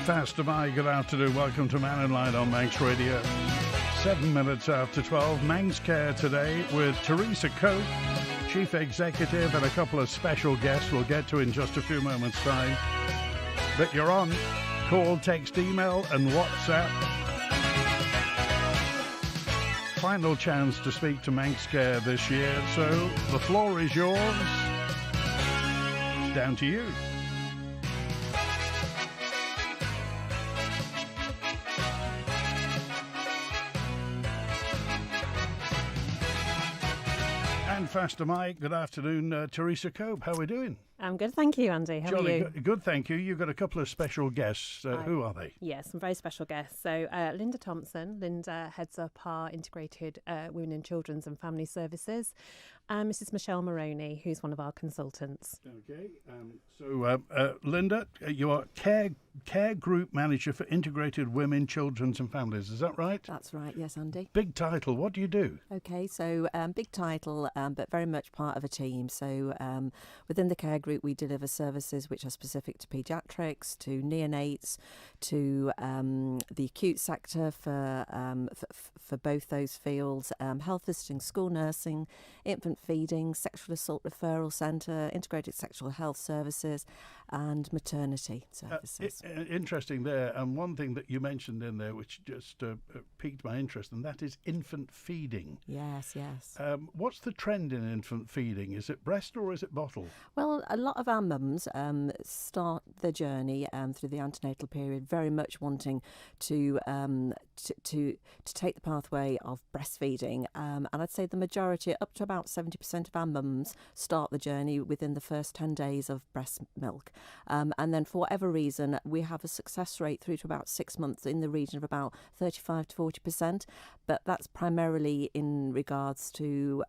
Faster by, good afternoon. Welcome to Mannin Line on Manx Radio. 7 minutes after 12. Manx Care today with Teresa Cope, Chief Executive, and a couple of special guests we'll get to in just a few moments' time. But you're on. Call, text, email, and WhatsApp. Final chance to speak to Manx Care this year, so the floor is yours. It's down to you. Faster Mike, good afternoon. Teresa Cope, how are we doing? I'm good, thank you, Andy. How are you? Good, thank you. You've got a couple of special guests. Who are they? Yes, some very special guests. So Linda Thompson. Linda heads up our integrated women and children's and family services. And Mrs. Michele Moroney, who's one of our consultants. Okay, so Linda, you are care group manager for integrated women, children's and families. Is that right? That's right, yes, Andy. Big title. What do you do? Okay, so big title, but very much part of a team. So within the care group, we deliver services which are specific to paediatrics, to neonates, to the acute sector for both those fields, health visiting, school nursing, infant feeding, sexual assault referral centre, integrated sexual health services and maternity services. Interesting there. And one thing that you mentioned in there which just piqued my interest, and that is infant feeding. Yes, yes. What's the trend in infant feeding? Is it breast or is it bottle? Well, a lot of our mums start their journey through the antenatal period very much wanting to take the pathway of breastfeeding. And I'd say the majority, up to about 70% of our mums, start the journey within the first 10 days of breast milk. And then for whatever reason, we have a success rate through to about 6 months in the region of about 35 to 40%. But that's primarily in regards to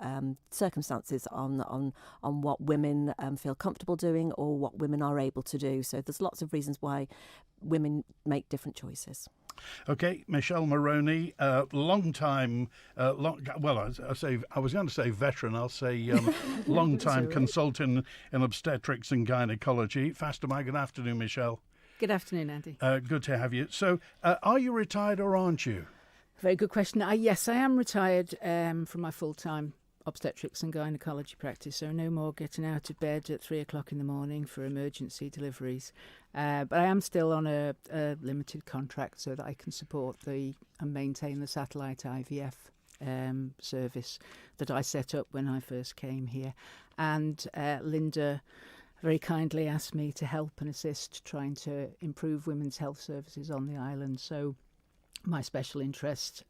circumstances on what women feel comfortable doing or what women are able to do. So there's lots of reasons why women make different choices. Okay, Michele Moroney, long time, I was going to say veteran, I'll say long time consultant in obstetrics and gynecology. Faster, my good afternoon, Michele. Good afternoon, Andy. Good to have you. So, are you retired or aren't you? Very good question. Yes, I am retired from my full-time obstetrics and gynecology practice, so no more getting out of bed at 3 o'clock in the morning for emergency deliveries. But I am still on a limited contract so that I can support and maintain the satellite IVF service that I set up when I first came here. And Linda very kindly asked me to help and assist trying to improve women's health services on the island. So my special interest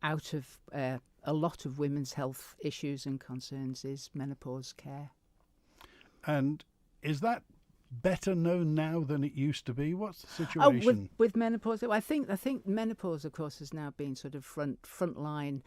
out of a lot of women's health issues and concerns is menopause care. And is that better known now than it used to be? What's the situation? With menopause, I think menopause, of course, has now been sort of front line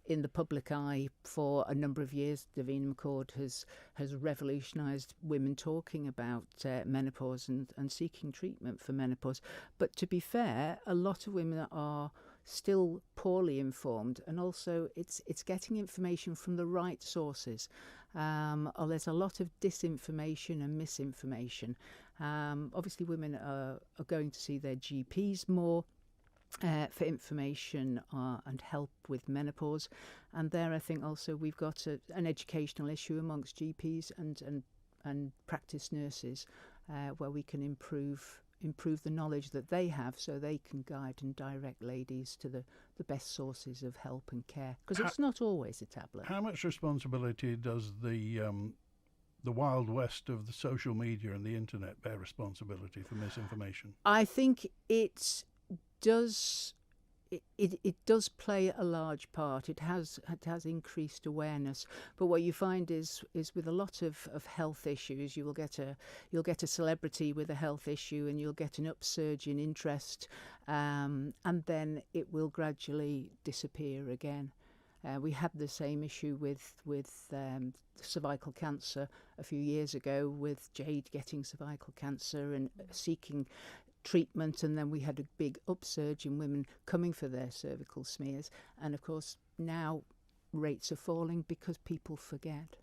in the public eye for a number of years. Davina McCord has revolutionised women talking about menopause and seeking treatment for menopause. But to be fair, a lot of women are still poorly informed, and also it's getting information from the right sources. There's a lot of disinformation and misinformation. Obviously, women are going to see their GPs more for information and help with menopause, and there I think also we've got an educational issue amongst GPs and practice nurses where we can improve the knowledge that they have so they can guide and direct ladies to the best sources of help and care, because it's not always a tablet. How much responsibility does the wild west of the social media and the internet bear responsibility for misinformation? I think it does play a large part. It has increased awareness, but what you find is with a lot of health issues, you'll get a celebrity with a health issue, and you'll get an upsurge in interest, and then it will gradually disappear again. We had the same issue with cervical cancer a few years ago, with Jade getting cervical cancer and seeking treatment, and then we had a big upsurge in women coming for their cervical smears, and of course now rates are falling because people forget.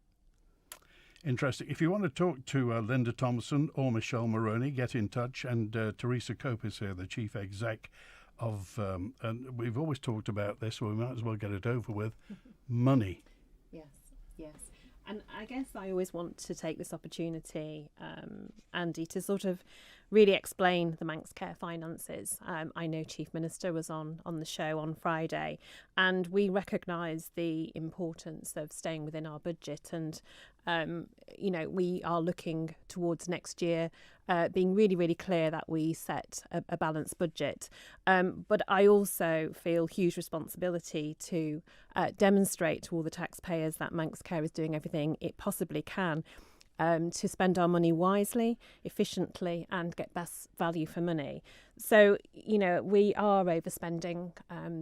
interesting. If you want to talk to Linda Thompson or Michele Moroney, get in touch. And Teresa Cope is here, the chief exec of, and we've always talked about this, so we might as well get it over with, money. Yes. And I guess I always want to take this opportunity, Andy, to sort of really explain the Manx Care finances. I know Chief Minister was on the show on Friday, and we recognise the importance of staying within our budget. And, we are looking towards next year, being really, really clear that we set a balanced budget. But I also feel huge responsibility to demonstrate to all the taxpayers that Manx Care is doing everything it possibly can to spend our money wisely, efficiently, and get best value for money. So, we are overspending.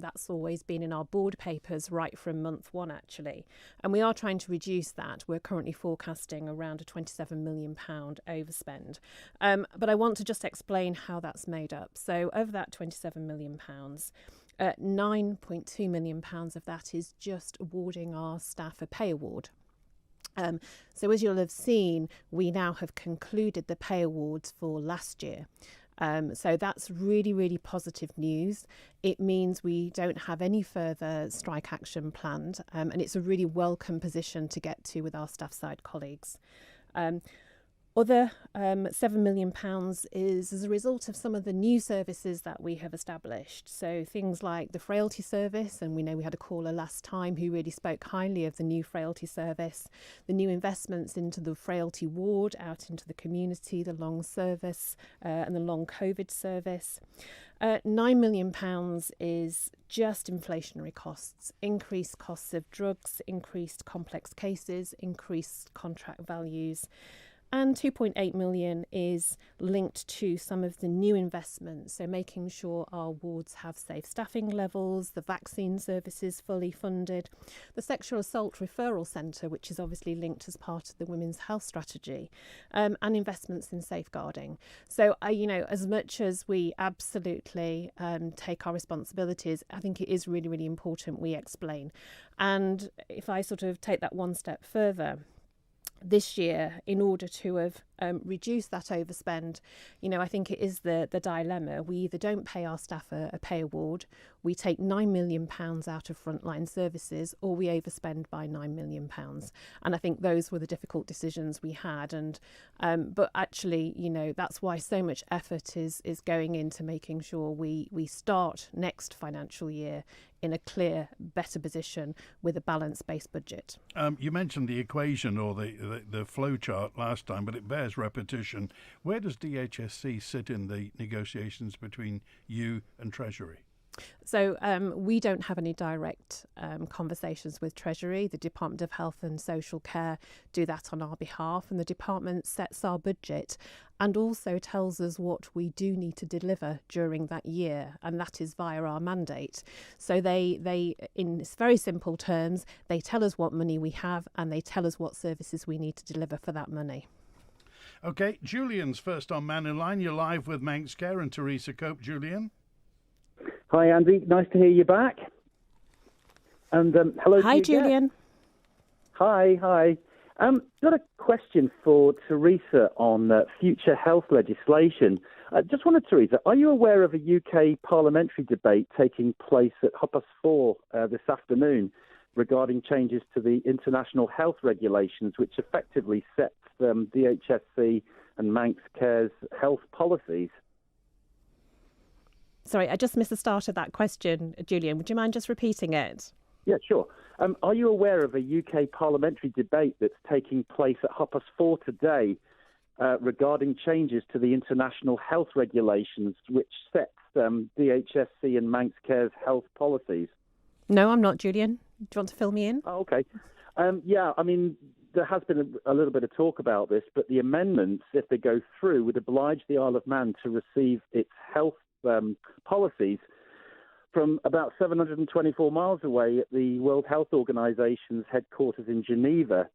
That's always been in our board papers right from month one, actually. And we are trying to reduce that. We're currently forecasting around a £27 million overspend. But I want to just explain how that's made up. So over that £27 million, £9.2 million of that is just awarding our staff a pay award. So as you'll have seen, we now have concluded the pay awards for last year. So that's really, really positive news. It means we don't have any further strike action planned, and it's a really welcome position to get to with our staff side colleagues. Other £7 million is as a result of some of the new services that we have established. So things like the frailty service, and we know we had a caller last time who really spoke highly of the new frailty service, the new investments into the frailty ward out into the community, the long service and the long COVID service. £9 million is just inflationary costs, increased costs of drugs, increased complex cases, increased contract values. And 2.8 million is linked to some of the new investments, so making sure our wards have safe staffing levels, the vaccine services fully funded, the sexual assault referral centre, which is obviously linked as part of the women's health strategy, and investments in safeguarding. So, as much as we absolutely take our responsibilities, I think it is really, really important we explain. And if I sort of take that one step further, this year, in order to have reduced that overspend, I think it is the dilemma. We either don't pay our staff a pay award, we take £9 million out of frontline services, or we overspend by £9 million. And I think those were the difficult decisions we had. And but actually, that's why so much effort is going into making sure we start next financial year in a clear, better position with a balanced-based budget. You mentioned the equation or the flow chart last time, but it bears repetition. Where does DHSC sit in the negotiations between you and Treasury? So we don't have any direct conversations with Treasury. The Department of Health and Social Care do that on our behalf, and the department sets our budget and also tells us what we do need to deliver during that year, and that is via our mandate. So they in very simple terms, they tell us what money we have and they tell us what services we need to deliver for that money. OK, Julian's first on Mannin Line. You're live with Manx Care and Teresa Cope. Julian? Hi, Andy. Nice to hear you back. And hello. Hi, Julian. Hi. Got a question for Teresa on future health legislation. Just wondered, Teresa, are you aware of a UK parliamentary debate taking place at 4:30 this afternoon regarding changes to the international health regulations, which effectively sets DHSC and Manx Care's health policies? Sorry, I just missed the start of that question, Julian. Would you mind just repeating it? Yeah, sure. Are you aware of a UK parliamentary debate that's taking place at 4:30 today regarding changes to the international health regulations, which sets DHSC and Manx Care's health policies? No, I'm not, Julian. Do you want to fill me in? Oh, OK. Yeah, I mean, there has been a little bit of talk about this, but the amendments, if they go through, would oblige the Isle of Man to receive its health policies from about 724 miles away at the World Health Organization's headquarters in Geneva.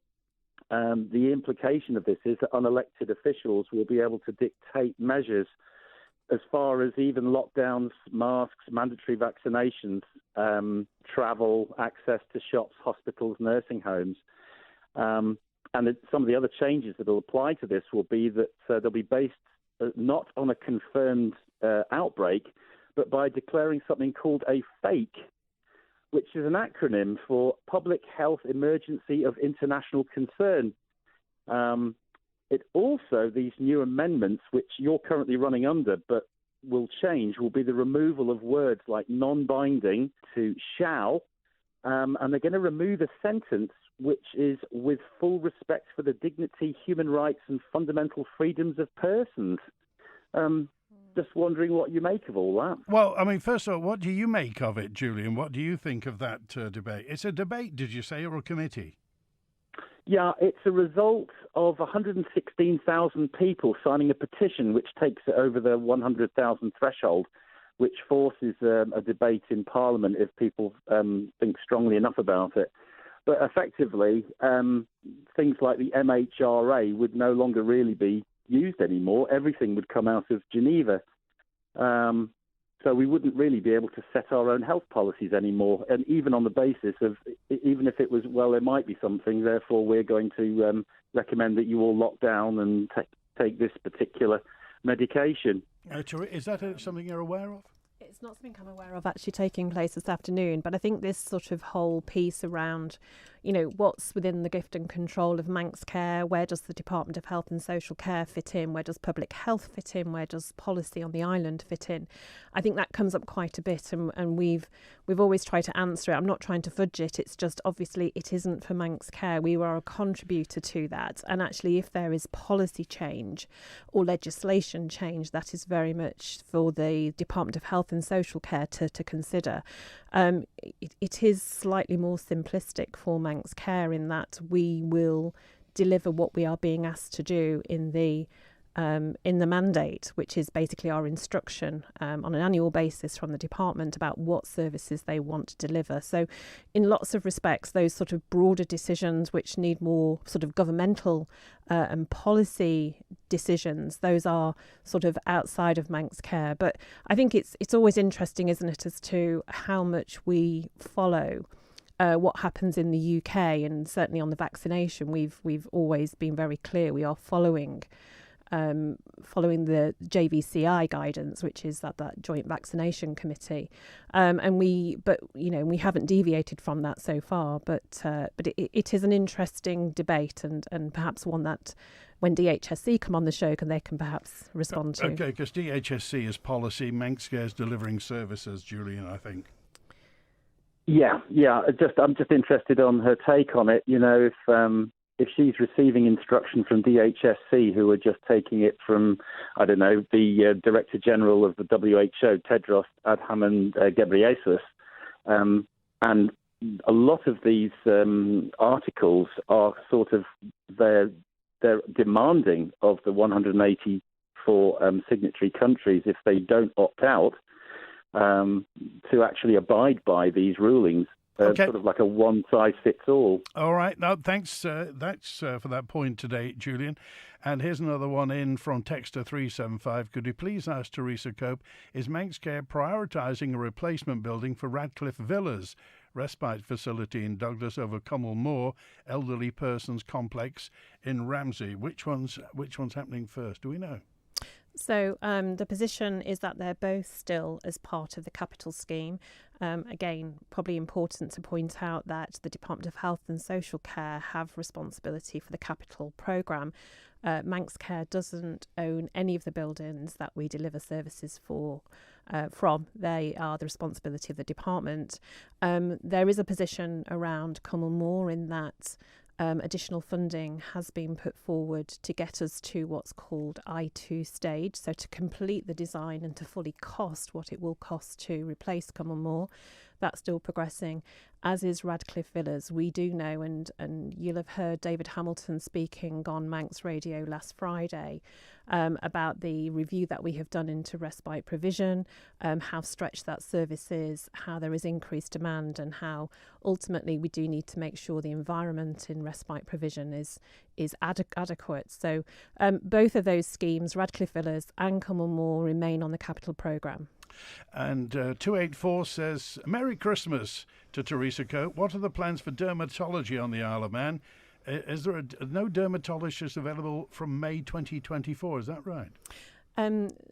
The implication of this is that unelected officials will be able to dictate measures as far as even lockdowns, masks, mandatory vaccinations, travel, access to shops, hospitals, nursing homes. some of the other changes that will apply to this will be that they'll be based not on a confirmed outbreak, but by declaring something called a FAKE, which is an acronym for Public Health Emergency of International Concern. It also, these new amendments, which you're currently running under, but will change, will be the removal of words like non-binding to shall, and they're going to remove a sentence which is with full respect for the dignity, human rights, and fundamental freedoms of persons. Just wondering what you make of all that. Well, I mean, first of all, what do you make of it, Julian? What do you think of that debate? It's a debate, did you say, or a committee? Yeah, it's a result of 116,000 people signing a petition which takes it over the 100,000 threshold, which forces a debate in Parliament if people think strongly enough about it. But effectively, things like the MHRA would no longer really be used anymore. Everything would come out of Geneva. So we wouldn't really be able to set our own health policies anymore. And even on the basis of, even if it was, well, there might be something, therefore we're going to recommend that you all lock down and take this particular medication. Is that something you're aware of? It's not something I'm aware of actually taking place this afternoon, but I think this sort of whole piece around, what's within the gift and control of Manx Care, where does the Department of Health and Social Care fit in, where does public health fit in, where does policy on the island fit in? I think that comes up quite a bit, and we've always tried to answer it. I'm not trying to fudge it, it's just obviously it isn't for Manx Care. We are a contributor to that, and actually if there is policy change or legislation change, that is very much for the Department of Health and Social Care to consider. It is slightly more simplistic for Manx Care in that we will deliver what we are being asked to do in the mandate, which is basically our instruction on an annual basis from the department about what services they want to deliver. So in lots of respects, those sort of broader decisions which need more sort of governmental and policy decisions, those are sort of outside of Manx Care. But I think it's always interesting, isn't it, as to how much we follow what happens in the UK, and certainly on the vaccination, we've always been very clear. We are following the JVCI guidance, which is that joint vaccination committee, and we haven't deviated from that so far. But it is an interesting debate, and perhaps one that when DHSC come on the show, they can perhaps respond to. Okay, because DHSC is policy, Manx Care is delivering services, Julian, I think. Yeah. I'm just interested on her take on it. If she's receiving instruction from DHSC, who are just taking it from, I don't know, the Director General of the WHO, Tedros Adhanom Ghebreyesus, and a lot of these articles are sort of they're demanding of the 184 signatory countries, if they don't opt out, to actually abide by these rulings. Okay. Sort of like a one-size-fits-all. All right. Now, thanks for that point today, Julian. And here's another one in from Texter 375. Could you please ask Teresa Cope, is Manx Care prioritising a replacement building for Radcliffe Villas, respite facility in Douglas over Cummel Moor, elderly persons complex in Ramsey? Which one's happening first? Do we know? So the position is that they're both still as part of the capital scheme. Again, probably important to point out that the Department of Health and Social Care have responsibility for the capital programme. Manx Care doesn't own any of the buildings that we deliver services from. They are the responsibility of the department. There is a position around Cummel Moor in that additional funding has been put forward to get us to what's called I2 stage, so to complete the design and to fully cost what it will cost to replace Cummel Moor. That's still progressing, as is Radcliffe Villas. We do know, and you'll have heard David Hamilton speaking on Manx Radio last Friday about the review that we have done into respite provision, how stretched that service is, how there is increased demand, and how ultimately we do need to make sure the environment in respite provision is adequate. So both of those schemes, Radcliffe Villas and Cummel Moor, remain on the capital programme. And 284 says, Merry Christmas to Teresa Cope. What are the plans for dermatology on the Isle of Man? is there no dermatologist available from May 2024? Is that right?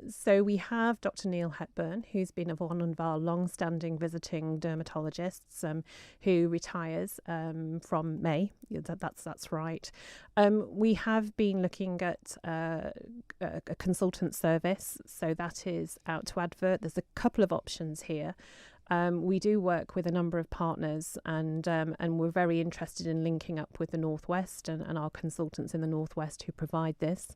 So we have Dr. Neil Hepburn, who's been one of our long-standing visiting dermatologists, who retires from May. That's right. We have been looking at a consultant service, so that is out to advert. There's a couple of options here. We do work with a number of partners, and we're very interested in linking up with the Northwest and our consultants in the Northwest who provide this.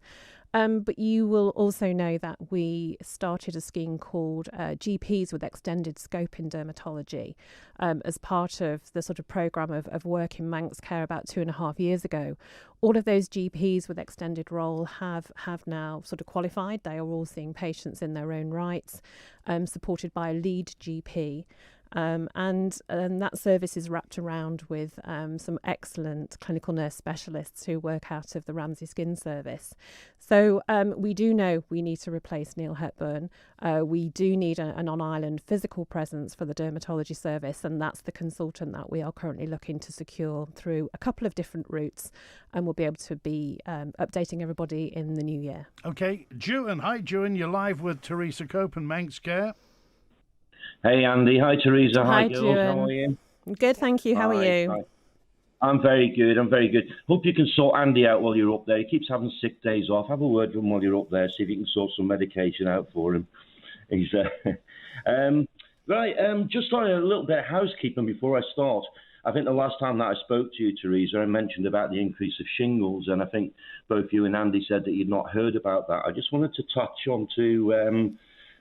But you will also know that we started a scheme called GPs with Extended Scope in Dermatology as part of the sort of programme of work in Manx Care about 2.5 years ago. All of those GPs with extended role have now sort of qualified. They are all seeing patients in their own rights, supported by a lead GP. And that service is wrapped around with some excellent clinical nurse specialists who work out of the Ramsay Skin Service. So we do know we need to replace Neil Hepburn. We do need an on-island physical presence for the dermatology service, and that's the consultant that we are currently looking to secure through a couple of different routes, and we'll be able to be updating everybody in the new year. Okay, Juan. Hi, Juan. You're live with Teresa Cope and Manx Care. Hey, Andy. Hi, Teresa. Hi, girls. Juan. How are you? Good, thank you. How are you? Hi. I'm very good. Hope you can sort Andy out while you're up there. He keeps having sick days off. Have a word with him while you're up there. See if you can sort some medication out for him. He's right. Just on a little bit of housekeeping before I start. I think the last time that I spoke to you, Teresa, I mentioned about the increase of shingles, and I think both you and Andy said that you'd not heard about that. I just wanted to touch on to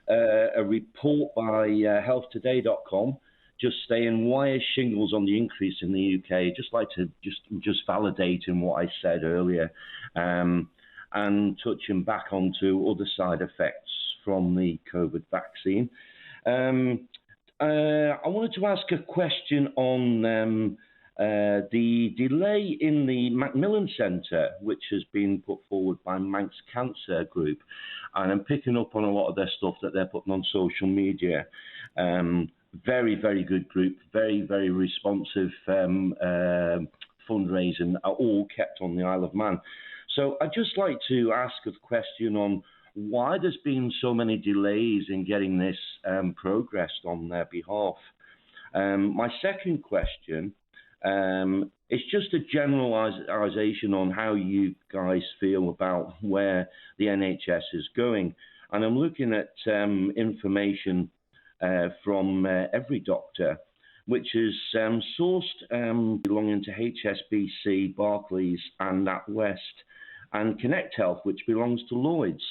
a report by healthtoday.com just saying why is shingles on the increase in the UK. Just like to just validating what I said earlier, and touching back onto other side effects from the COVID vaccine. I wanted to ask a question on the delay in the Macmillan Centre, which has been put forward by Manx Cancer Group. And I'm picking up on a lot of their stuff that they're putting on social media. Very, very good group, very, very responsive fundraising, are all kept on the Isle of Man. So I'd just like to ask a question on why there's been so many delays in getting this progressed on their behalf. My second question is just a generalisation on how you guys feel about where the NHS is going. And I'm looking at information from Every Doctor, which is sourced belonging to HSBC, Barclays and NatWest, and Connect Health, which belongs to Lloyds.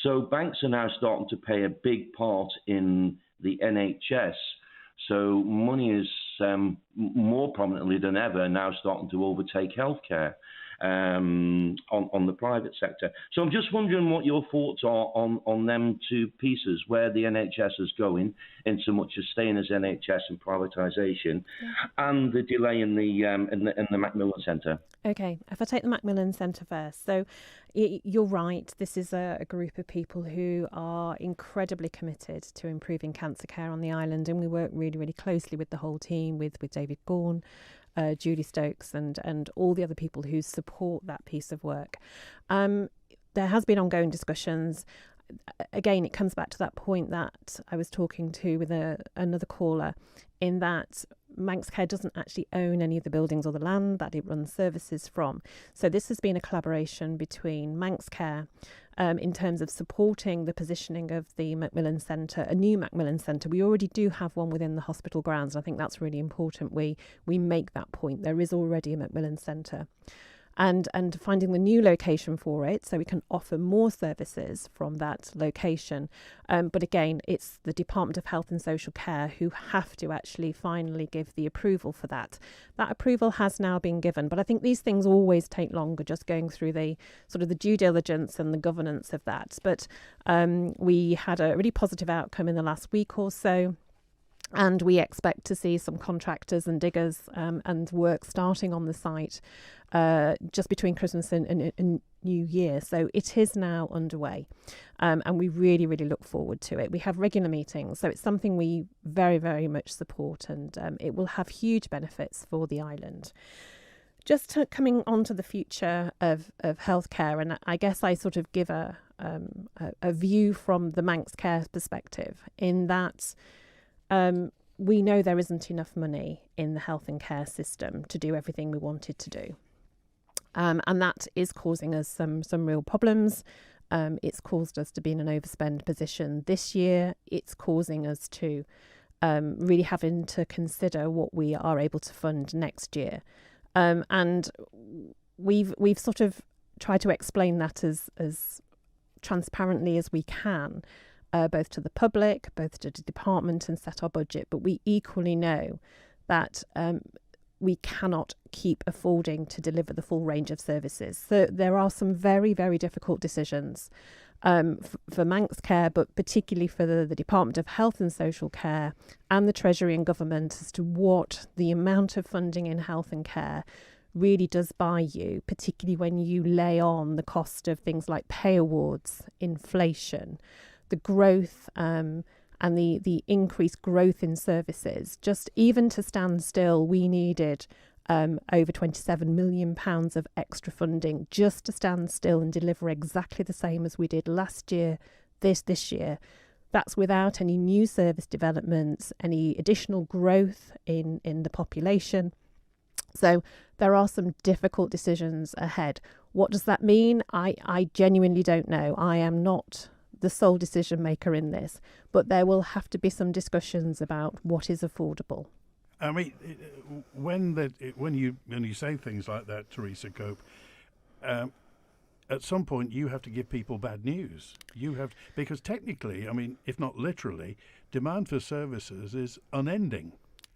So banks are now starting to play a big part in the NHS. So money is more prominently than ever now starting to overtake healthcare on the private sector. So I'm just wondering what your thoughts are on them two pieces, where the NHS is going in so much as staying as NHS and privatisation, and the delay in the Macmillan Centre. Okay, if I take the Macmillan Centre first. So you're right, this is a group of people who are incredibly committed to improving cancer care on the island, and we work really, really closely with the whole team, with David Gaughan, Julie Stokes and all the other people who support that piece of work. There has been ongoing discussions. Again, it comes back to that point that I was talking to with another caller, in that Manx Care doesn't actually own any of the buildings or the land that it runs services from. So this has been a collaboration between Manx Care in terms of supporting the positioning of the Macmillan Centre, a new Macmillan Centre. We already do have one within the hospital grounds. I think that's really important. We make that point. There is already a Macmillan Centre. And finding the new location for it so we can offer more services from that location. But again, it's the Department of Health and Social Care who have to actually finally give the approval for that. That approval has now been given, but I think these things always take longer, just going through the sort of the due diligence and the governance of that. But we had a really positive outcome in the last week or so. And we expect to see some contractors and diggers and work starting on the site just between Christmas and New Year. So it is now underway, and we really, really look forward to it. We have regular meetings, so it's something we very, very much support, and it will have huge benefits for the island. coming on to the future of healthcare, and I guess I sort of give a view from the Manx Care perspective, in that we know there isn't enough money in the health and care system to do everything we wanted to do. And that is causing us some real problems. It's caused us to be in an overspend position this year. It's causing us to really having to consider what we are able to fund next year. And we've sort of tried to explain that as transparently as we can, both to the public, both to the department, and set our budget. But we equally know that we cannot keep affording to deliver the full range of services. So there are some very, very difficult decisions for Manx Care, but particularly for the Department of Health and Social Care and the Treasury and Government, as to what the amount of funding in health and care really does buy you, particularly when you lay on the cost of things like pay awards, inflation, the growth and the increased growth in services. Just even to stand still, we needed over £27 million of extra funding just to stand still and deliver exactly the same as we did last year, this year. That's without any new service developments, any additional growth in the population. So there are some difficult decisions ahead. What does that mean? I genuinely don't know. I am not the sole decision maker in this, but there will have to be some discussions about what is affordable. I mean, when you say things like that, Teresa Cope, at some point you have to give people bad news. Because technically, I mean, if not literally, demand for services is unending.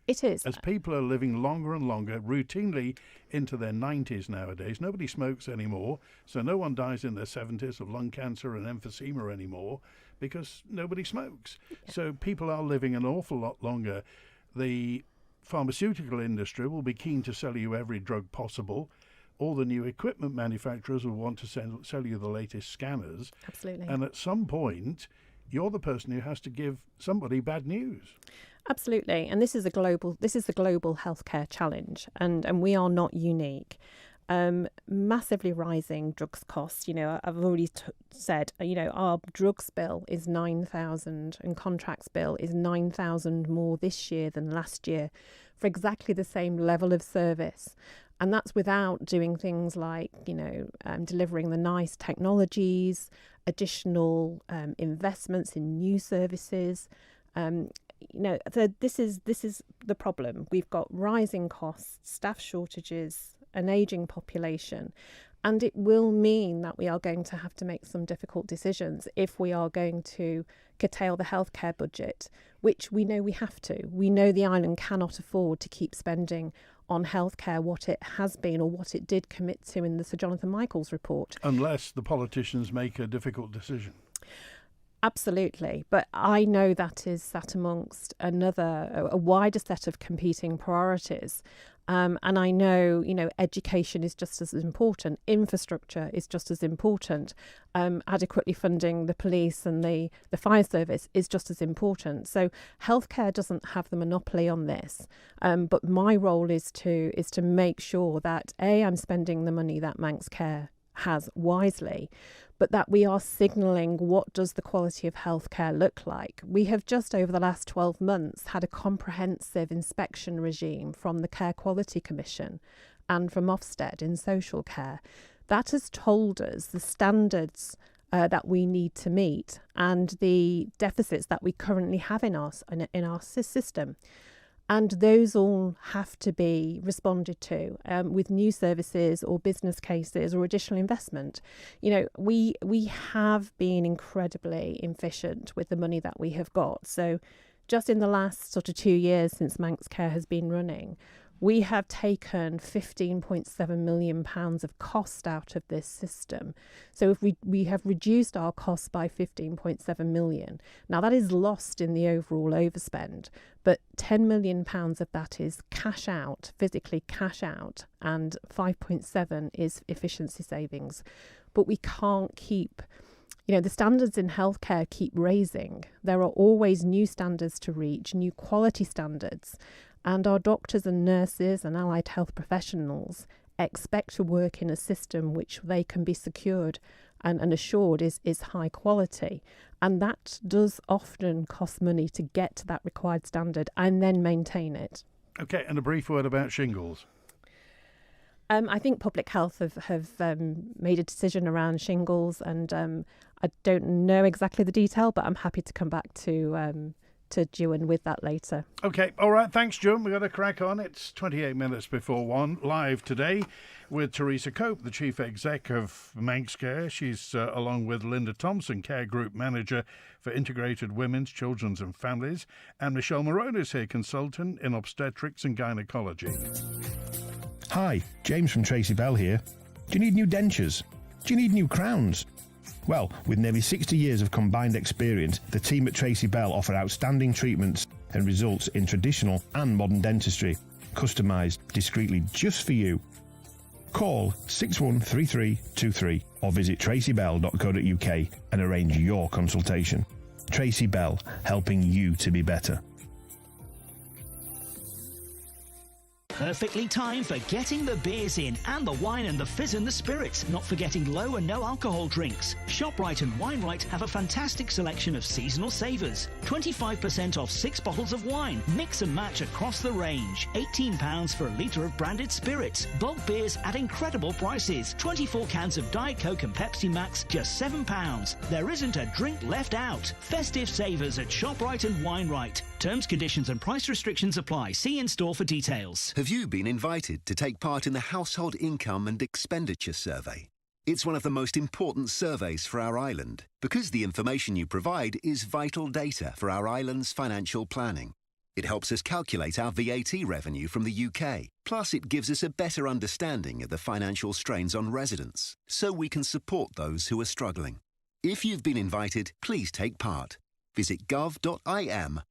It is. As people are living longer and longer, routinely into their 90s nowadays. Nobody smokes anymore, so no one dies in their 70s of lung cancer and emphysema anymore because nobody smokes. Yeah. So people are living an awful lot longer. The pharmaceutical industry will be keen to sell you every drug possible. All the new equipment manufacturers will want to sell you the latest scanners. Absolutely. And at some point, you're the person who has to give somebody bad news. Absolutely. And this is the global healthcare challenge, and we are not unique. Massively rising drugs costs. You know, I've already said, you know, our drugs bill is 9,000 and contracts bill is 9,000 more this year than last year for exactly the same level of service. And that's without doing things like, you know, delivering the nice technologies, additional investments in new services. You know, so this is the problem. We've got rising costs, staff shortages, an ageing population, and it will mean that we are going to have to make some difficult decisions if we are going to curtail the healthcare budget, which we know we have to. We know the island cannot afford to keep spending on healthcare what it has been or what it did commit to in the Sir Jonathan Michaels report. Unless the politicians make a difficult decision. Absolutely. But I know that is sat amongst a wider set of competing priorities. And I know, you know, education is just as important. Infrastructure is just as important. Adequately funding the police and the fire service is just as important. So healthcare doesn't have the monopoly on this. But my role is to make sure that, A, I'm spending the money that Manx Care has wisely, but that we are signalling what does the quality of healthcare look like. We have just over the last 12 months had a comprehensive inspection regime from the Care Quality Commission and from Ofsted in social care. That has told us the standards that we need to meet and the deficits that we currently have in our system. And those all have to be responded to with new services or business cases or additional investment. You know, we have been incredibly efficient with the money that we have got. So just in the last sort of 2 years since Manx Care has been running, we have taken £15.7 million of cost out of this system. So if we have reduced our costs by £15.7 million. Now that is lost in the overall overspend, but £10 million of that is cash out, physically cash out, and 5.7 is efficiency savings. But we can't keep, you know, the standards in healthcare keep raising. There are always new standards to reach, new quality standards. And our doctors and nurses and allied health professionals expect to work in a system which they can be secured and assured is high quality. And that does often cost money to get to that required standard and then maintain it. Okay, and a brief word about shingles. I think Public Health have made a decision around shingles, and I don't know exactly the detail, but I'm happy to come back to Ewan with that later. Okay, all right, thanks, June. We've got to crack on. It's 28 minutes before 1, live today with Teresa Cope, the Chief Exec of Manx Care. She's along with Linda Thompson, Care Group Manager for Integrated Women's, Children's and Families, and Michele Moroney is here, Consultant in Obstetrics and Gynecology. Hi, James from Tracy Bell here. Do you need new dentures? Do you need new crowns? Well, with nearly 60 years of combined experience, the team at Tracy Bell offer outstanding treatments and results in traditional and modern dentistry, customised discreetly just for you. Call 613323 or visit tracybell.co.uk and arrange your consultation. Tracy Bell, helping you to be better. Perfectly timed for getting the beers in and the wine and the fizz and the spirits, not forgetting low and no alcohol drinks. ShopRite and WineRite have a fantastic selection of seasonal savours. 25% off 6 bottles of wine. Mix and match across the range. £18 for a litre of branded spirits. Bulk beers at incredible prices. 24 cans of Diet Coke and Pepsi Max, just £7. There isn't a drink left out. Festive savours at ShopRite and WineRite. Terms, conditions and price restrictions apply. See in-store for details. Have you been invited to take part in the Household Income and Expenditure Survey? It's one of the most important surveys for our island because the information you provide is vital data for our island's financial planning. It helps us calculate our VAT revenue from the UK. Plus, it gives us a better understanding of the financial strains on residents, so we can support those who are struggling. If you've been invited, please take part. Visit gov.im/HIES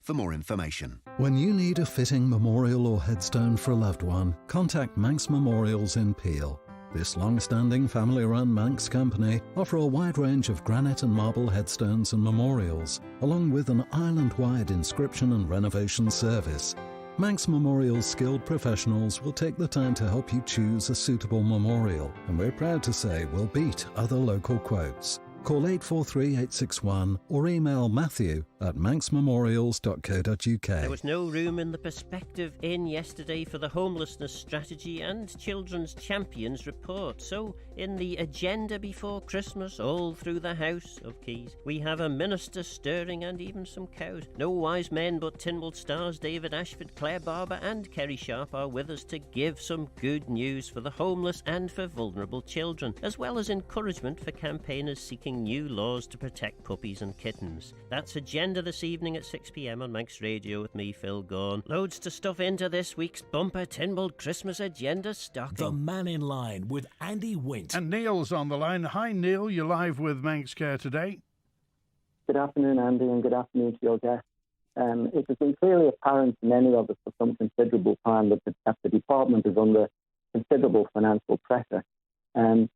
for more information. When you need a fitting memorial or headstone for a loved one, contact Manx Memorials in Peel. This long-standing family-run Manx company offer a wide range of granite and marble headstones and memorials, along with an island-wide inscription and renovation service. Manx Memorials skilled professionals will take the time to help you choose a suitable memorial, and we're proud to say we'll beat other local quotes. Call 843-861 or email matthew@manxmemorials.co.uk. There was no room in the Perspective Inn yesterday for the Homelessness Strategy and Children's Champions report. So, in the agenda before Christmas, all through the House of Keys, we have a minister stirring and even some cows. No wise men but Tynwald stars David Ashford, Claire Barber and Kerry Sharp are with us to give some good news for the homeless and for vulnerable children, as well as encouragement for campaigners seeking new laws to protect puppies and kittens. That's agenda this evening at 6 p.m. on Manx Radio with me, Phil Gaughan. Loads to stuff into this week's bumper Tynwald Christmas agenda stocking. The Mannin Line with Andy Wint. And Neil's on the line. Hi, Neil. You're live with Manx Care today. Good afternoon, Andy, and good afternoon to your guest. It has been clearly apparent to many of us for some considerable time that the department is under considerable financial pressure. I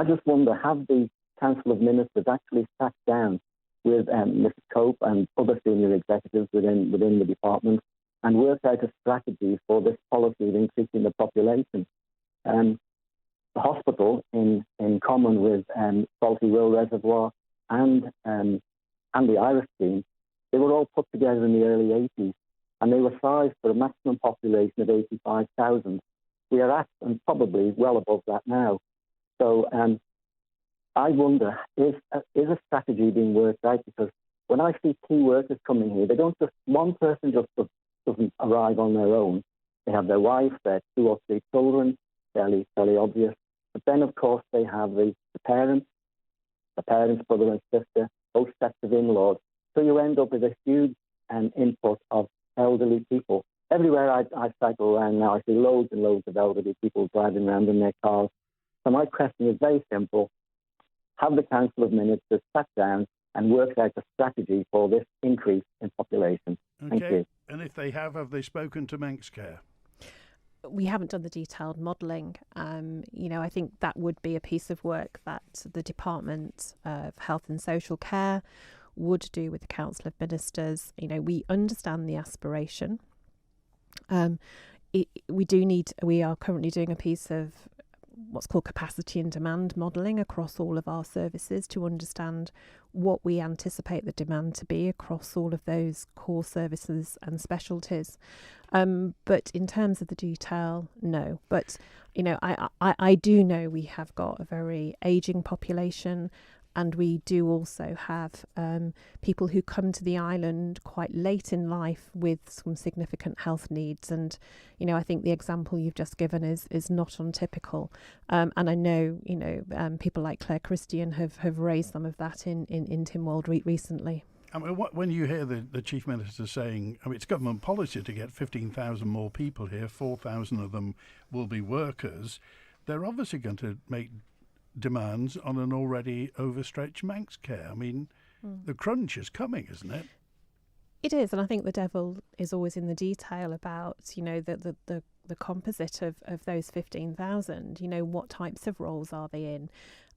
just wonder, have the Council of Ministers actually sat down with Mrs. Cope and other senior executives within the department and worked out a strategy for this policy of increasing the population? The hospital, in common with Salty Row Reservoir and the Irish team, they were all put together in the early 80s, and they were sized for a maximum population of 85,000. We are at and probably well above that now. So I wonder, is a strategy being worked out? Because when I see key workers coming here, they don't just, one person just doesn't arrive on their own. They have their wife, their 2 or 3 children, fairly obvious. But then, of course, they have the parents, brother and sister, both sets of in-laws. So you end up with a huge input of elderly people. Everywhere I cycle around now, I see loads and loads of elderly people driving around in their cars. So my question is very simple. Have the Council of Ministers sat down and worked out a strategy for this increase in population? Okay. Thank you. And if they have they spoken to Manx Care? We haven't done the detailed modelling. I think that would be a piece of work that the Department of Health and Social Care would do with the Council of Ministers. We understand the aspiration. we are currently doing a piece of what's called capacity and demand modelling across all of our services to understand what we anticipate the demand to be across all of those core services and specialties. But in terms of the detail, no. But, I do know we have got a very ageing population, and we do also have people who come to the island quite late in life with some significant health needs. And, I think the example you've just given is not untypical. And I know, people like Claire Christian have raised some of that in Tynwald recently. I mean, when you hear the Chief Minister saying, it's government policy to get 15,000 more people here, 4,000 of them will be workers, they're obviously going to make demands on an already overstretched Manx Care. I mean, the crunch is coming, isn't it? It is, and I think the devil is always in the detail about, the composite of those 15,000. What types of roles are they in?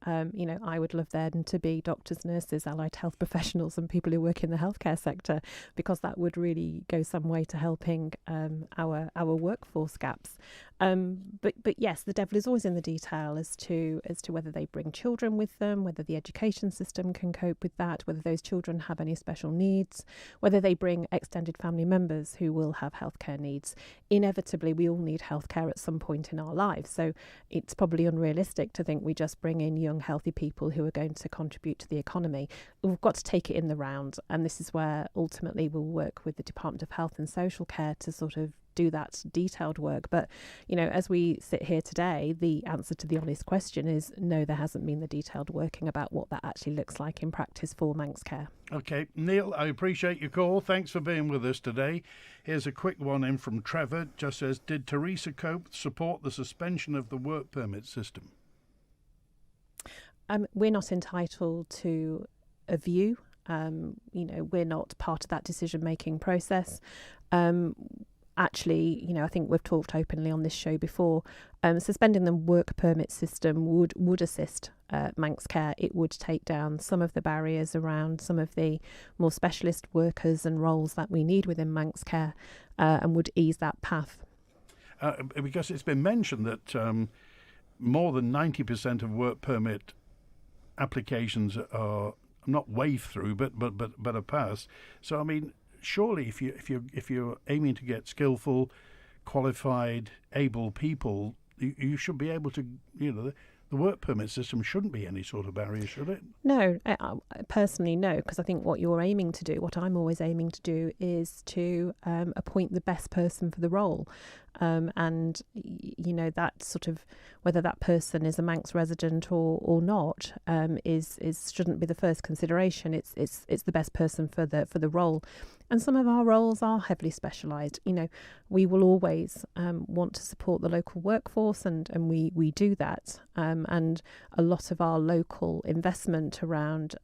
I would love them to be doctors, nurses, allied health professionals and people who work in the healthcare sector, because that would really go some way to helping our workforce gaps. But yes, the devil is always in the detail as to whether they bring children with them, whether the education system can cope with that, whether those children have any special needs, whether they bring extended family members who will have healthcare needs. Inevitably, we all need healthcare at some point in our lives, so it's probably unrealistic to think we just bring in young, healthy people who are going to contribute to the economy. We've got to take it in the round, and this is where ultimately we'll work with the Department of Health and Social Care to sort of do that detailed work. But, as we sit here today, the answer to the honest question is no, there hasn't been the detailed working about what that actually looks like in practice for Manx Care. OK, Neil, I appreciate your call. Thanks for being with us today. Here's a quick one in from Trevor. Just says, did Teresa Cope support the suspension of the work permit system? We're not entitled to a view. We're not part of that decision-making process. Actually, I think we've talked openly on this show before, suspending the work permit system would assist Manx Care. It would take down some of the barriers around some of the more specialist workers and roles that we need within Manx Care, and would ease that path. Because it's been mentioned that more than 90% of work permit applications are not waved through, but are passed. So, I mean, surely if you're aiming to get skillful, qualified, able people, you should be able to, the work permit system shouldn't be any sort of barrier, should it? No, personally, no, because I think what you're aiming to do, what I'm always aiming to do, is to appoint the best person for the role. And that sort of, whether that person is a Manx resident or not, is shouldn't be the first consideration. It's the best person for the role. And some of our roles are heavily specialised. We will always want to support the local workforce, and we do that. And a lot of our local investment around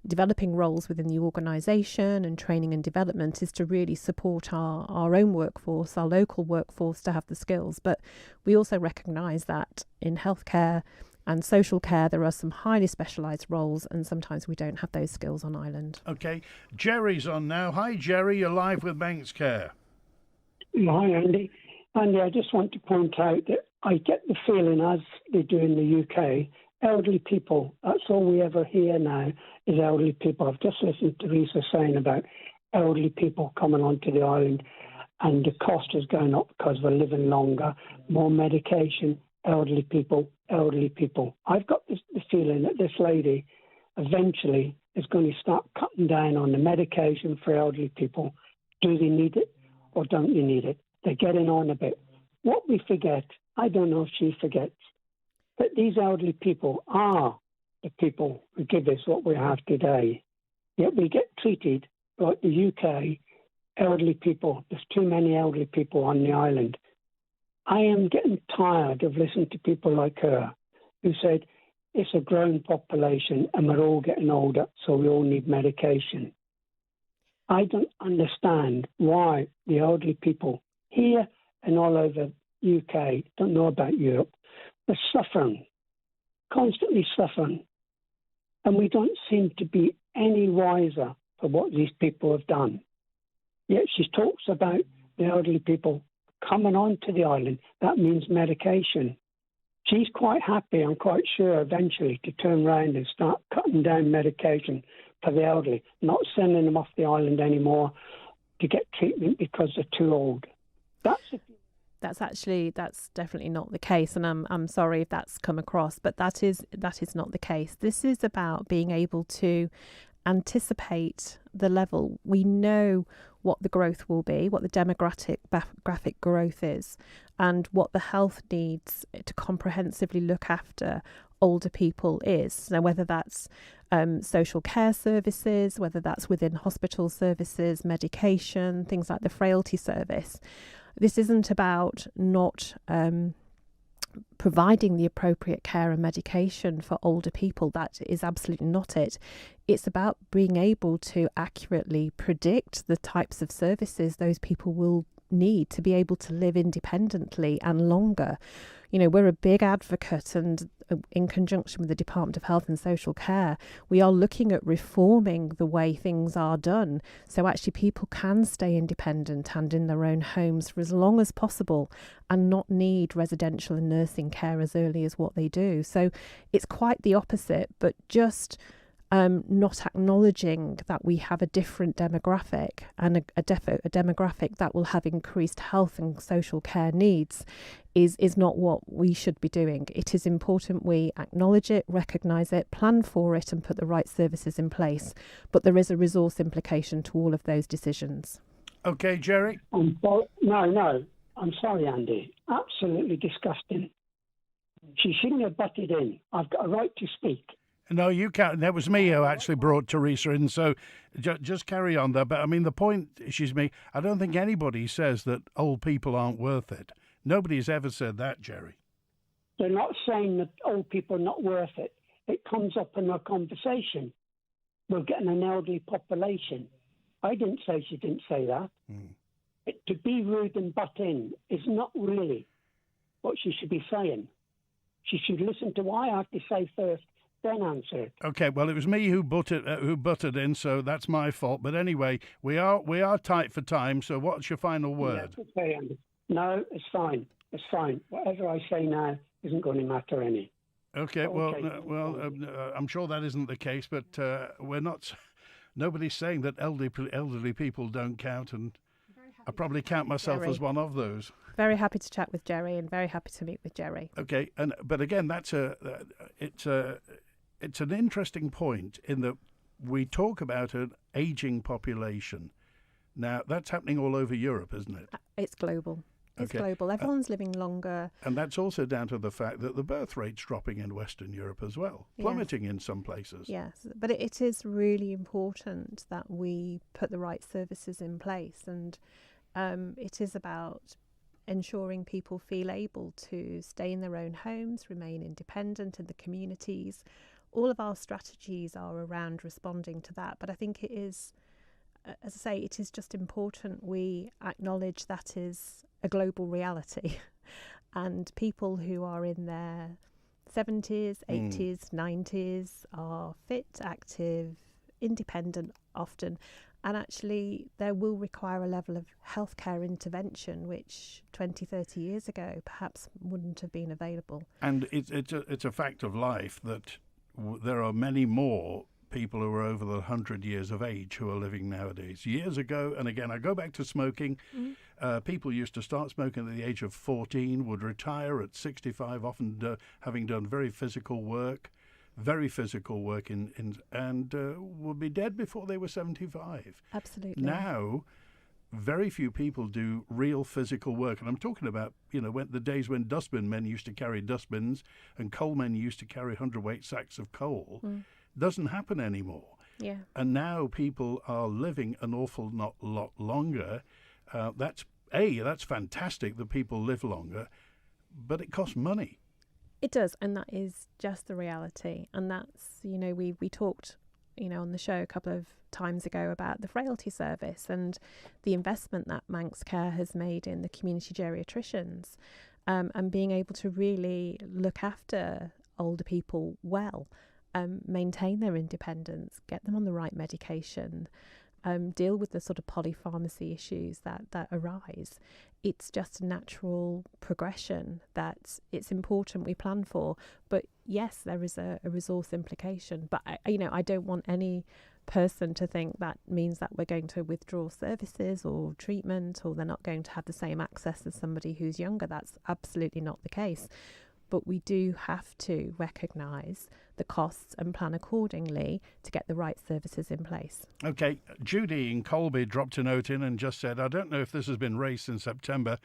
developing roles within the organisation and training and development is to really support our own workforce, our local workforce, to have the skills. But we also recognise that in healthcare and social care, there are some highly specialised roles, and sometimes we don't have those skills on island. OK, Jerry's on now. Hi, Jerry, you're live with Manx Care. Hi, Andy. Andy, I just want to point out that I get the feeling, as they do in the UK, elderly people, that's all we ever hear now is elderly people. I've just listened to Teresa saying about elderly people coming onto the island, and the cost is going up because we're living longer, more medication, elderly people. I've got the feeling that this lady eventually is going to start cutting down on the medication for elderly people. Do they need it or don't they need it? They're getting on a bit. What we forget, I don't know if she forgets, but these elderly people are the people who give us what we have today. Yet we get treated like the UK elderly people. There's too many elderly people on the island. I am getting tired of listening to people like her who said it's a growing population and we're all getting older, so we all need medication. I don't understand why the elderly people here and all over UK, don't know about Europe, are suffering, constantly suffering. And we don't seem to be any wiser for what these people have done. Yet she talks about the elderly people coming onto the island, that means medication. She's quite happy, I'm quite sure, eventually to turn around and start cutting down medication for the elderly, not sending them off the island anymore to get treatment because they're too old. That's definitely not the case, and I'm sorry if that's come across, but that is not the case. This is about being able to anticipate the level. We know what the growth will be, what the demographic growth is, and what the health needs to comprehensively look after older people is. Now, whether that's social care services, whether that's within hospital services, medication, things like the frailty service. This isn't about not providing the appropriate care and medication for older people. That is absolutely not it. It's about being able to accurately predict the types of services those people will need to be able to live independently and longer. You know, we're a big advocate, and in conjunction with the Department of Health and Social Care, we are looking at reforming the way things are done so actually people can stay independent and in their own homes for as long as possible and not need residential and nursing care as early as what they do. So it's quite the opposite, but just not acknowledging that we have a different demographic and a demographic that will have increased health and social care needs is not what we should be doing. It is important we acknowledge it, recognise it, plan for it and put the right services in place. But there is a resource implication to all of those decisions. Okay, Jerry? No. I'm sorry, Andy. Absolutely disgusting. She shouldn't have butted in. I've got a right to speak. No, you can't. That was me who actually brought Teresa in, so just carry on there. But, I mean, the point she's making, I don't think anybody says that old people aren't worth it. Nobody's ever said that, Jerry. They're not saying that old people are not worth it. It comes up in our conversation. We're getting an elderly population. I didn't say she didn't say that. To be rude and butt in is not really what she should be saying. She should listen to what I have to say first, then answer. Okay, well, it was me who butted in, so that's my fault. But anyway, we are tight for time. So, what's your final word? Yeah, okay, Andy. No, it's fine. It's fine. Whatever I say now isn't going to matter any. Okay, I'm sure that isn't the case, but we're not. Nobody's saying that elderly people don't count, and I probably count myself as one of those. Very happy to chat with Jerry, and very happy to meet with Jerry. Okay, but again, it's an interesting point in that we talk about an aging population. Now, that's happening all over Europe, isn't it? It's global. It's global. Everyone's living longer. And that's also down to the fact that the birth rate's dropping in Western Europe as well, plummeting in some places. Yes, but it is really important that we put the right services in place, and it is about ensuring people feel able to stay in their own homes, remain independent in the communities. All of our strategies are around responding to that, but I think it is, as I say, it is just important we acknowledge that is a global reality and people who are in their 70s, 80s, 90s are fit, active, independent often, and actually there will require a level of healthcare intervention which 20, 30 years ago perhaps wouldn't have been available. And it's a fact of life that there are many more people who are over the 100 years of age who are living nowadays. Years ago, and again, I go back to smoking, people used to start smoking at the age of 14, would retire at 65, often having done very physical work, and would be dead before they were 75. Absolutely. Now, very few people do real physical work. And I'm talking about, when the days when dustbin men used to carry dustbins and coal men used to carry 100-weight sacks of coal. Doesn't happen anymore. Yeah. And now people are living an awful lot longer. That's fantastic that people live longer, but it costs money. It does, and that is just the reality. And that's, we talked, on the show a couple of times ago about the frailty service and the investment that Manx Care has made in the community geriatricians, and being able to really look after older people well. Maintain their independence, get them on the right medication, deal with the sort of polypharmacy issues that arise. It's just a natural progression that it's important we plan for. But yes, there is a resource implication. But I don't want any person to think that means that we're going to withdraw services or treatment, or they're not going to have the same access as somebody who's younger. That's absolutely not the case. But we do have to recognise the costs and plan accordingly to get the right services in place. OK, Judy in Colby dropped a note in and just said, I don't know if this has been raised in September.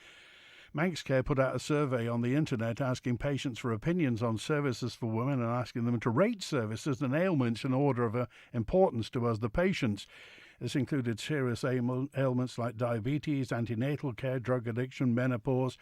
Manx Care put out a survey on the internet asking patients for opinions on services for women and asking them to rate services and ailments in order of importance to us, the patients. This included serious ailments like diabetes, antenatal care, drug addiction, menopause.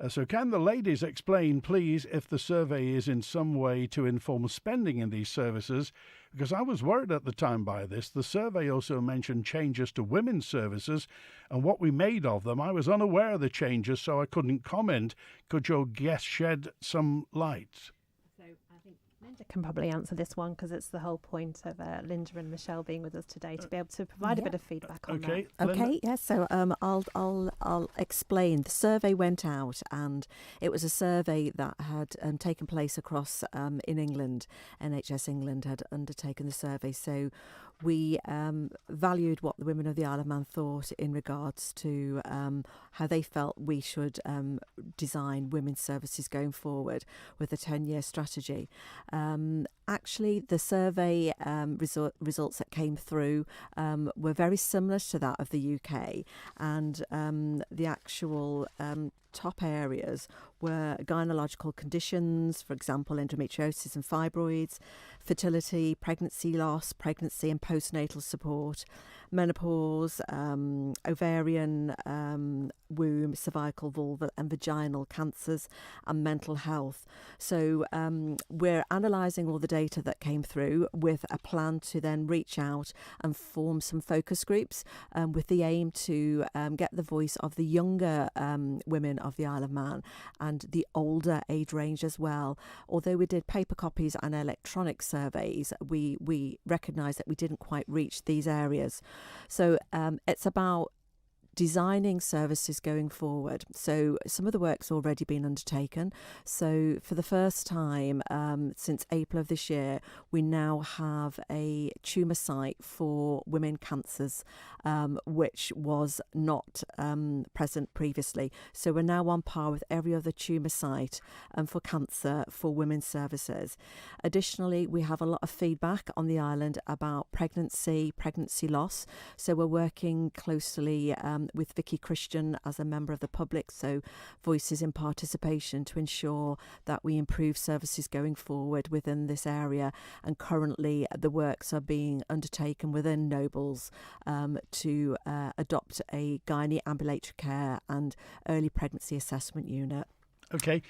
So can the ladies explain, please, if the survey is in some way to inform spending in these services? Because I was worried at the time by this. The survey also mentioned changes to women's services and what we made of them. I was unaware of the changes, so I couldn't comment. Could your guest shed some light? So I think Linda can probably answer this one, because it's the whole point of Linda and Michelle being with us today, to be able to provide a bit of feedback on that. Okay, yes. So I'll explain. The survey went out, and it was a survey that had taken place across in England. NHS England had undertaken the survey. So we valued what the women of the Isle of Man thought in regards to how they felt we should design women's services going forward with a 10-year strategy. Actually, the survey results that came through were very similar to that of the UK, and the actual top areas were gynecological conditions, for example, endometriosis and fibroids, fertility, pregnancy loss, pregnancy and postnatal support, menopause, ovarian, womb, cervical, vulva and vaginal cancers, and mental health. So we're analysing all the data that came through with a plan to then reach out and form some focus groups with the aim to get the voice of the younger women of the Isle of Man and the older age range as well. Although we did paper copies and electronic surveys, we recognised that we didn't quite reach these areas. So it's about designing services going forward. So some of the work's already been undertaken. So for the first time since April of this year, we now have a tumour site for women cancers, which was not present previously. So we're now on par with every other tumour site for cancer for women's services. Additionally, we have a lot of feedback on the island about pregnancy loss. So we're working closely with Vicky Christian as a member of the public, so voices in participation, to ensure that we improve services going forward within this area. And currently the works are being undertaken within Nobles to adopt a gynae ambulatory care and early pregnancy assessment unit. Okay.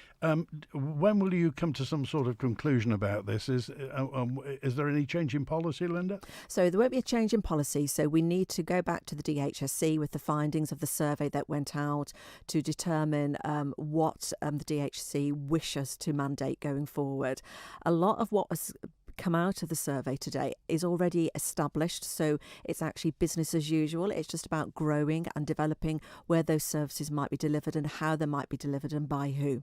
When will you come to some sort of conclusion about this? Is there any change in policy, Linda? So there won't be a change in policy. So we need to go back to the DHSC with the findings of the survey that went out to determine what the DHSC wish us to mandate going forward. A lot of what was come out of the survey today is already established, so it's actually business as usual. It's just about growing and developing where those services might be delivered and how they might be delivered and by who.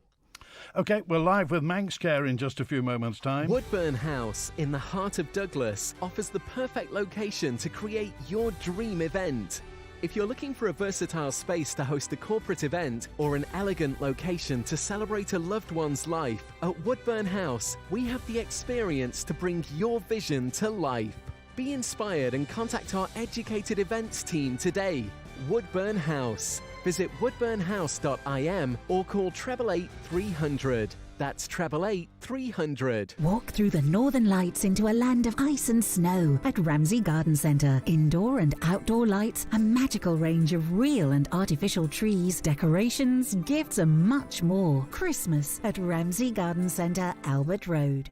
OK, we're live with Manx Care in just a few moments' time. Woodburn House, in the heart of Douglas, offers the perfect location to create your dream event. If you're looking for a versatile space to host a corporate event or an elegant location to celebrate a loved one's life, at Woodburn House, we have the experience to bring your vision to life. Be inspired and contact our educated events team today. Woodburn House. Visit woodburnhouse.im or call 888 300. That's 888 300. Walk through the Northern Lights into a land of ice and snow at Ramsey Garden Centre. Indoor and outdoor lights, a magical range of real and artificial trees, decorations, gifts and much more. Christmas at Ramsey Garden Centre, Albert Road.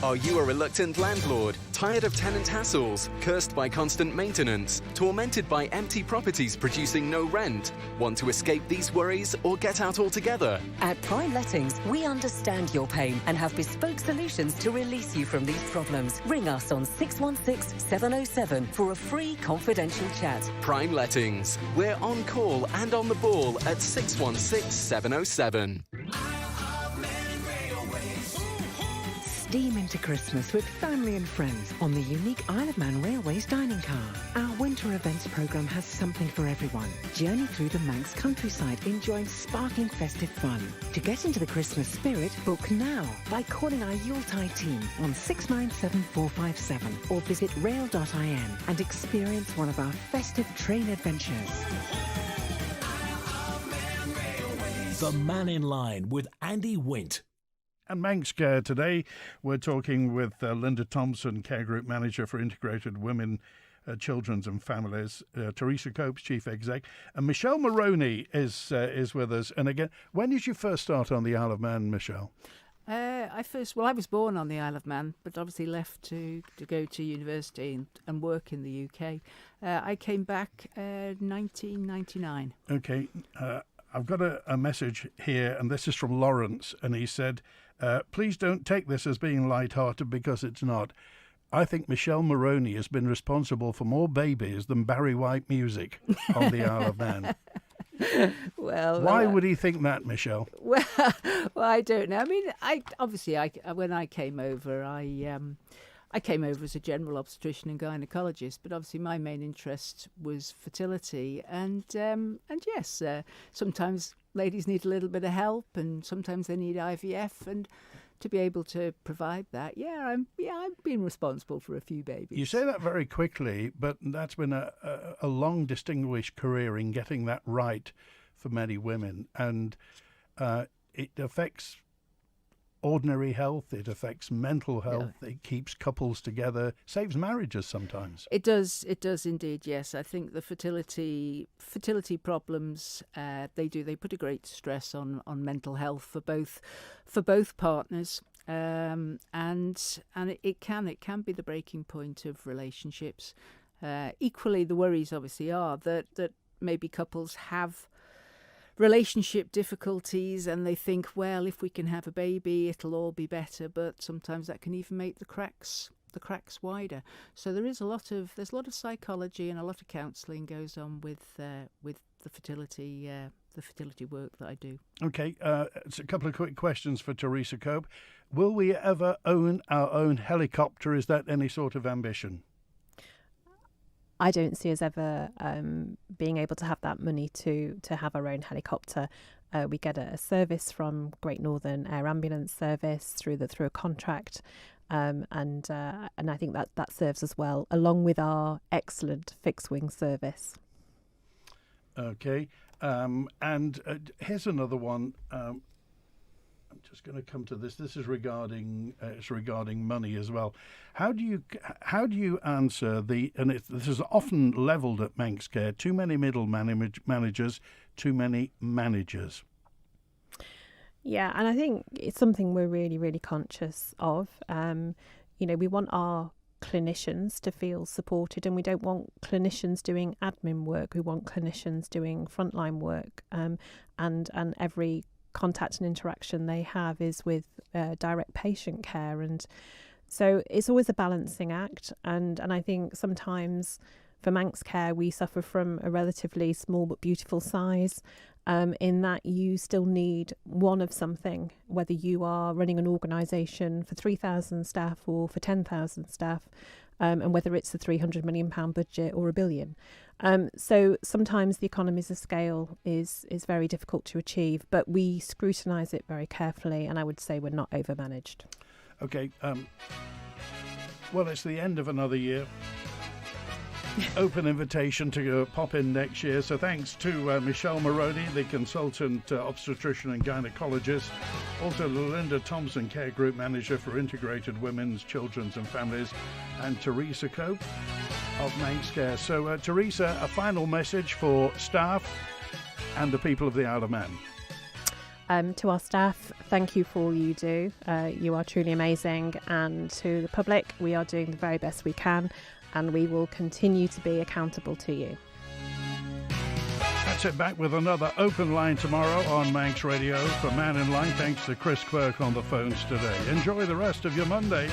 Are you a reluctant landlord, tired of tenant hassles, cursed by constant maintenance, tormented by empty properties producing no rent? Want to escape these worries or get out altogether? At Prime Lettings, we understand your pain and have bespoke solutions to release you from these problems. Ring us on 616 707 for a free confidential chat. Prime Lettings. We're on call and on the ball at 616 707. Steam into Christmas with family and friends on the unique Isle of Man Railways dining car. Our winter events programme has something for everyone. Journey through the Manx countryside enjoying sparkling festive fun. To get into the Christmas spirit, book now by calling our Yuletide team on 697457 or visit rail.in and experience one of our festive train adventures. The Mannin Line with Andy Wint. And Manx Care today, we're talking with Linda Thompson, Care Group Manager for Integrated Women, Children's and Families, Teresa Cope, Chief Exec, and Michele Moroney is with us. And again, when did you first start on the Isle of Man, Michele? I was born on the Isle of Man, but obviously left to go to university and work in the UK. I came back 1999. Okay, I've got a message here, and this is from Lawrence, and he said, please don't take this as being light-hearted because it's not. I think Michele Moroney has been responsible for more babies than Barry White music on the Isle of Man. Why would he think that, Michele? Well, I don't know. I mean, when I came over, I came over as a general obstetrician and gynaecologist, but obviously my main interest was fertility, and yes, sometimes ladies need a little bit of help, and sometimes they need IVF, and to be able to provide that, I've been responsible for a few babies. You say that very quickly, but that's been a long, distinguished career in getting that right for many women, and it affects ordinary health, it affects mental health, It keeps couples together, saves marriages sometimes. It does indeed, yes. I think the fertility problems, they put a great stress on mental health for both partners, and it can be the breaking point of relationships. Equally, the worries obviously are that maybe couples have relationship difficulties and they think, well, if we can have a baby it'll all be better, but sometimes that can even make the cracks wider. So there's a lot of psychology and a lot of counselling goes on with the fertility work that I do. Okay, it's a couple of quick questions for Teresa Cope. Will we ever own our own helicopter? Is that any sort of ambition? I don't see us ever being able to have that money to have our own helicopter. We get a service from Great Northern Air Ambulance Service through a contract, and I think that serves us well, along with our excellent fixed wing service. Okay, and here's another one. I'm just going to come to this. This is regarding money as well. How do you answer this is often levelled at Manx Care, too many middle managers, too many managers? Yeah, and I think it's something we're really, really conscious of. We want our clinicians to feel supported, and we don't want clinicians doing admin work. We want clinicians doing frontline work, and every contact and interaction they have is with direct patient care, and so it's always a balancing act, and I think sometimes for Manx Care we suffer from a relatively small but beautiful size, in that you still need one of something, whether you are running an organisation for 3,000 staff or for 10,000 staff, and whether it's a £300 million budget or £1 billion. So sometimes the economies of scale is very difficult to achieve, but we scrutinise it very carefully, and I would say we're not overmanaged. Okay. Well, it's the end of another year. Open invitation to pop in next year. So thanks to Michele Moroney, the consultant obstetrician and gynaecologist, also Linda Thompson, Care Group Manager for Integrated Women's, Children's and Families, and Teresa Cope of Manx Care. So Teresa, a final message for staff and the people of the Isle of Man. To our staff, thank you for all you do. You are truly amazing. And to the public, we are doing the very best we can, and we will continue to be accountable to you. That's it. Back with another open line tomorrow on Manx Radio. For Mannin Line, thanks to Chris Quirk on the phones today. Enjoy the rest of your Monday.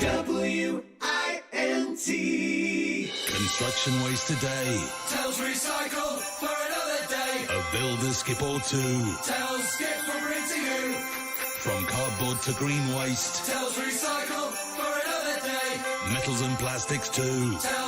WINT. Construction waste today. Tells recycle for another day. A builder skip or two. Tells skip will bring to you. From cardboard to green waste. Tells recycle for another day. Metals and plastics too. Tells